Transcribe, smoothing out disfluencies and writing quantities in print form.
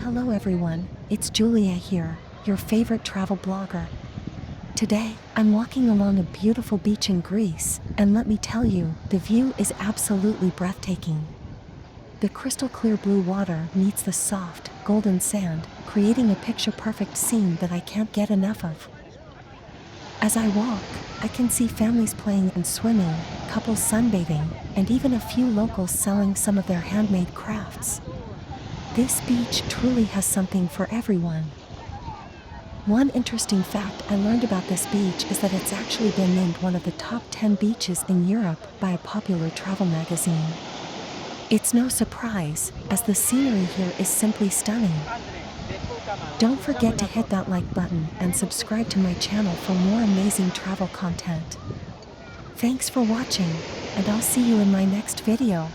Hello everyone, it's Julia here, your favorite travel blogger. Today, I'm walking along a beautiful beach in Greece, and let me tell you, the view is absolutely breathtaking. The crystal clear blue water meets the soft, golden sand, creating a picture-perfect scene that I can't get enough of. As I walk, I can see families playing and swimming, couples sunbathing, and even a few locals selling some of their handmade crafts. This beach truly has something for everyone. One interesting fact I learned about this beach is that it's actually been named one of the top 10 beaches in Europe by a popular travel magazine. It's no surprise, as the scenery here is simply stunning. Don't forget to hit that like button and subscribe to my channel for more amazing travel content. Thanks for watching, and I'll see you in my next video.